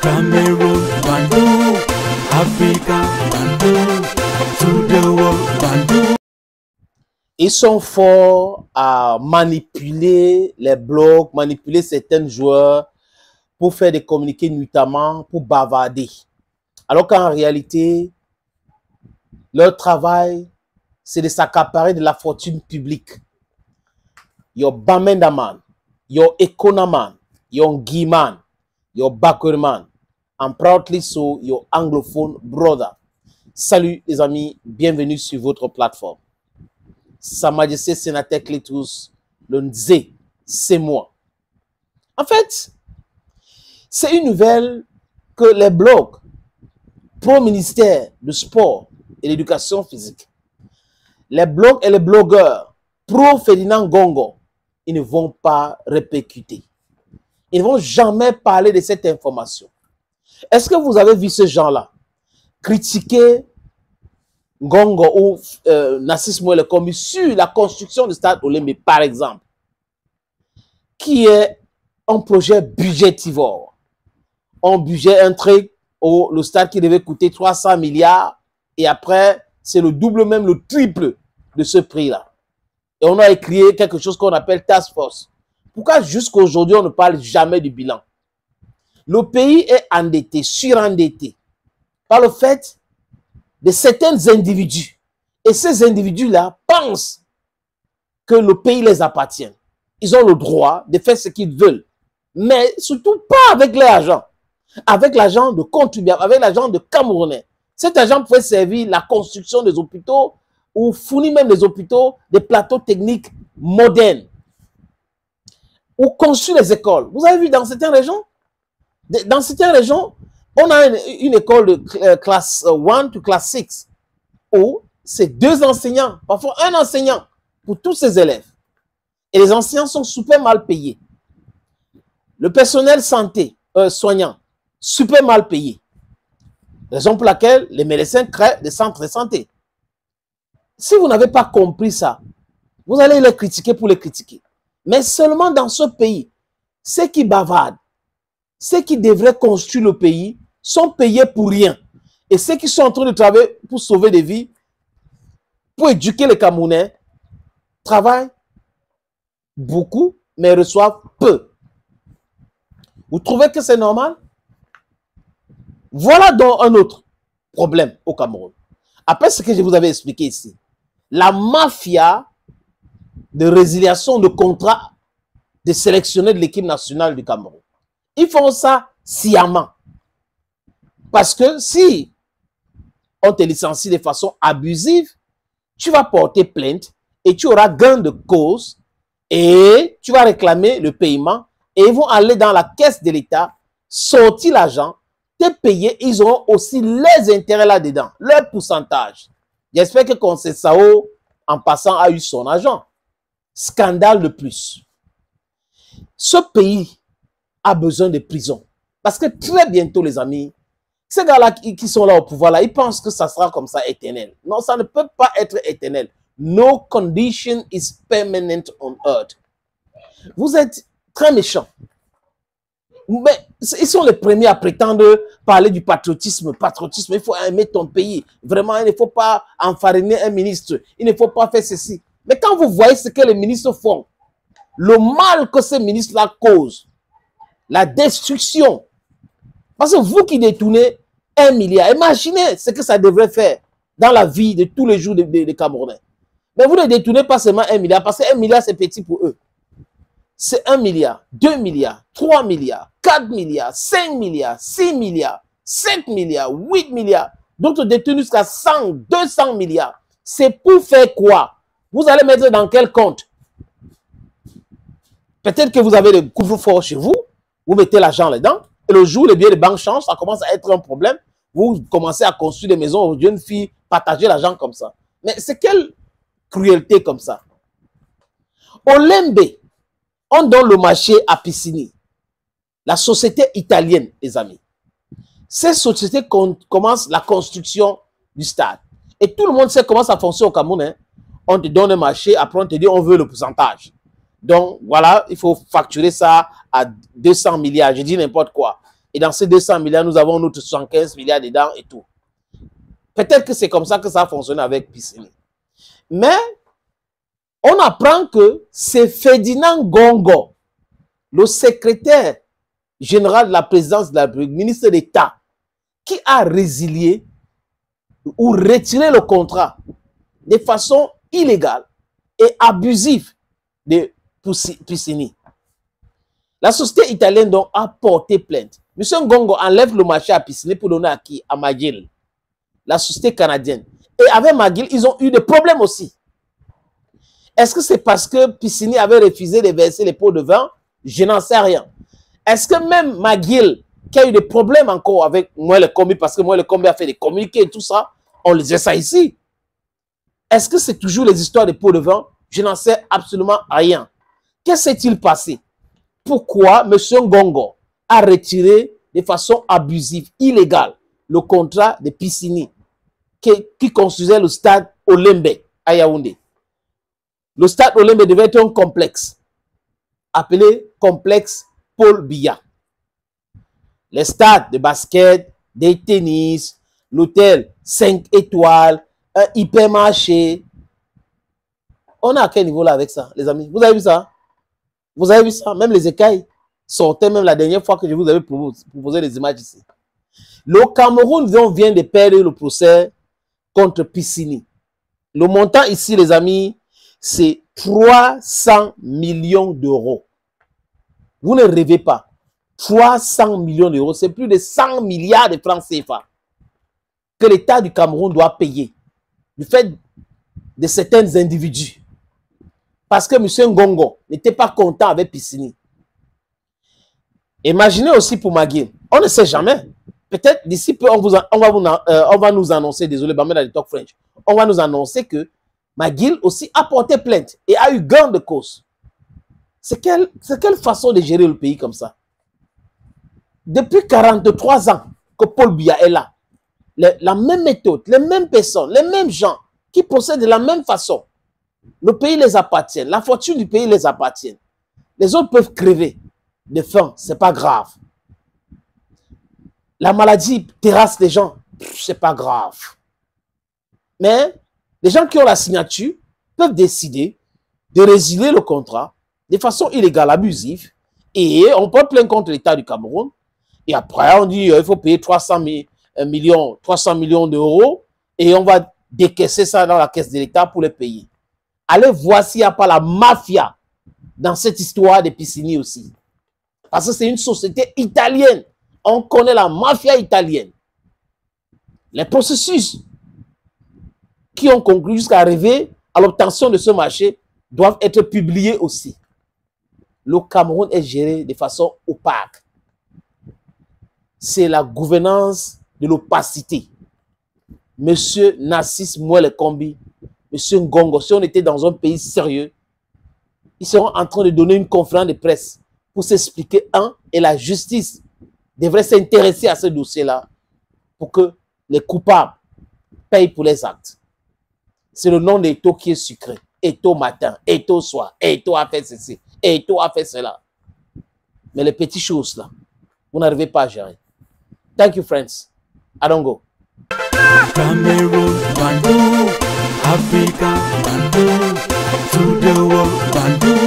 Cameroon, Bandung, Africa, Bandung, to the world, Bandung. Ils sont forts à manipuler les blogs, manipuler certains joueurs pour faire des communiqués, notamment pour bavarder. Alors qu'en réalité, leur travail, c'est de s'accaparer de la fortune publique. Your Bamendaman, your Economan, your Guiman, your Bakurman, and proudly so, your anglophone brother. Salut les amis, bienvenue sur votre plateforme. Sa Majesté Sénateur Clétus, le Nzé, c'est moi. En fait, c'est une nouvelle que les blogs pro-ministère du sport et l'éducation physique, les blogs et les blogueurs pro-Ferdinand Gongo, ils ne vont pas répercuter. Ils ne vont jamais parler de cette information. Est-ce que vous avez vu ces gens-là critiquer Gongo ou Narcisse Mouele Kombi sur la construction du stade Olembe, par exemple, qui est un projet budgétivore, un truc le stade qui devait coûter 300 milliards et après, c'est le double, même le triple de ce prix-là. Et on a créé quelque chose qu'on appelle Task Force. Pourquoi jusqu'à aujourd'hui, on ne parle jamais du bilan? Le pays est endetté, surendetté, par le fait de certains individus. Et ces individus-là pensent que le pays les appartient. Ils ont le droit de faire ce qu'ils veulent. Mais surtout pas avec l'argent. Avec l'argent de contribuables, avec l'argent de Camerounais. Cet argent pouvait servir la construction des hôpitaux ou fournir même des hôpitaux, des plateaux techniques modernes. Ou construire les écoles. Vous avez vu dans certaines régions? Dans certaines régions, on a une école de classe 1 to classe 6 où c'est 2 enseignants, parfois un enseignant pour tous ces élèves. Et les enseignants sont super mal payés. Le personnel santé, soignant, super mal payé. Raison pour laquelle les médecins créent des centres de santé. Si vous n'avez pas compris ça, vous allez les critiquer pour les critiquer. Mais seulement dans ce pays, ceux qui bavardent, ceux qui devraient construire le pays, sont payés pour rien. Et ceux qui sont en train de travailler pour sauver des vies, pour éduquer les Camerounais, travaillent beaucoup, mais reçoivent peu. Vous trouvez que c'est normal? Voilà donc un autre problème au Cameroun. Après ce que je vous avais expliqué ici, la mafia de résiliation de contrat de sélectionnés de l'équipe nationale du Cameroun. Ils font ça sciemment. Parce que si on te licencie de façon abusive, tu vas porter plainte et tu auras gain de cause et tu vas réclamer le paiement et ils vont aller dans la caisse de l'État, sortir l'argent, te payer, ils auront aussi les intérêts là-dedans, leur pourcentage. J'espère que Conseil Sao, en passant, a eu son argent. Scandale de plus. Ce pays a besoin de prison. Parce que très bientôt, les amis, ces gars-là qui sont là au pouvoir, là, ils pensent que ça sera comme ça éternel. Non, ça ne peut pas être éternel. No condition is permanent on earth. Vous êtes très méchants. Mais ils sont les premiers à prétendre parler du patriotisme. Patriotisme, il faut aimer ton pays. Vraiment, il ne faut pas enfariner un ministre. Il ne faut pas faire ceci. Mais quand vous voyez ce que les ministres font, le mal que ces ministres-là causent, la destruction, parce que vous qui détournez 1 milliard, imaginez ce que ça devrait faire dans la vie de tous les jours des Camerounais. Mais vous ne détournez pas seulement 1 milliard, parce que 1 milliard, c'est petit pour eux. C'est 1 milliard, 2 milliards, 3 milliards, 4 milliards, 5 milliards, 6 milliards, 7 milliards, 8 milliards. D'autres détenus jusqu'à 100, 200 milliards. C'est pour faire quoi? Vous allez mettre dans quel compte? Peut-être que vous avez le couvre-feu chez vous, vous mettez l'argent là-dedans, et le jour où les billets de banque changent, ça commence à être un problème. Vous commencez à construire des maisons aux jeunes filles, partager l'argent comme ça. Mais c'est quelle cruauté comme ça? Olembe, on donne le marché à Piscini, la société italienne, les amis. Cette société commence la construction du stade. Et tout le monde sait comment ça fonctionne au Cameroun. Hein? On te donne un marché, après on te dit on veut le pourcentage. Donc voilà, il faut facturer ça à 200 milliards, je dis n'importe quoi. Et dans ces 200 milliards, nous avons notre 75 milliards dedans et tout. Peut-être que c'est comme ça que ça a fonctionné avec Piscini. Mais on apprend que c'est Ferdinand Gongo, le secrétaire général de la présidence de la République, ministre d'État, qui a résilié ou retiré le contrat de façon illégale et abusive de Piscini. La société italienne donc a porté plainte. M. Gongo enlève le marché à Piscini pour donner à qui? À McGill, la société canadienne. Et avec McGill, ils ont eu des problèmes aussi. Est-ce que c'est parce que Piscini avait refusé de verser les pots de vin? Je n'en sais rien. Est-ce que même McGill, qui a eu des problèmes encore avec moi le commis, parce que moi le commis a fait des communiqués et tout ça, on le disait ça ici. Est-ce que c'est toujours les histoires des pots de vin? Je n'en sais absolument rien. Qu'est-ce qui s'est-il passé? Pourquoi M. Gongo a retiré de façon abusive, illégale, le contrat de Piscini qui construisait le stade Olembe à Yaoundé? Le stade Olembe devait être un complexe appelé complexe Paul Biya. Les stades de basket, des tennis, l'hôtel 5 étoiles, un hypermarché. On est à quel niveau là avec ça, les amis? Vous avez vu ça? Vous avez vu ça? Même les écailles sortaient même la dernière fois que je vous avais proposé les images ici. Le Cameroun vient de perdre le procès contre Piscini. Le montant ici, les amis, c'est 300 millions d'euros. Vous ne rêvez pas. 300 millions d'euros, c'est plus de 100 milliards de francs CFA que l'État du Cameroun doit payer du fait de certains individus. Parce que M. Ngongo n'était pas content avec Piscini. Imaginez aussi pour McGill. On ne sait jamais. Peut-être d'ici peu, on va nous annoncer, désolé, dans Talk French, on va nous annoncer que McGill aussi a porté plainte et a eu gain de cause. C'est quelle façon de gérer le pays comme ça? Depuis 43 ans que Paul Biya est là, la même méthode, les mêmes personnes, les mêmes gens qui procèdent de la même façon. Le pays les appartient, la fortune du pays les appartient. Les autres peuvent crever de faim, c'est pas grave. La maladie terrasse les gens, c'est pas grave. Mais les gens qui ont la signature peuvent décider de résilier le contrat de façon illégale, abusive, et on peut plaindre contre l'État du Cameroun. Et après, on dit il faut payer 300 millions d'euros et on va décaisser ça dans la caisse de l'État pour les payer. Allez voir s'il n'y a pas la mafia dans cette histoire de Piscini aussi. Parce que c'est une société italienne. On connaît la mafia italienne. Les processus qui ont conclu jusqu'à arriver à l'obtention de ce marché doivent être publiés aussi. Le Cameroun est géré de façon opaque. C'est la gouvernance de l'opacité. Monsieur Narcisse Mouele Kombi, Monsieur Ngongo, si on était dans un pays sérieux, ils seront en train de donner une conférence de presse pour s'expliquer, et la justice devrait s'intéresser à ce dossier-là pour que les coupables payent pour les actes. C'est le nom d'Eto qui est sucré. Eto matin, Eto soir, Eto a fait ceci, Eto a fait cela. Mais les petites choses là, vous n'arrivez pas à gérer. Thank you, friends. I don't go. Cameroon, Bandung, Africa, Bandung, to the world, Bandung.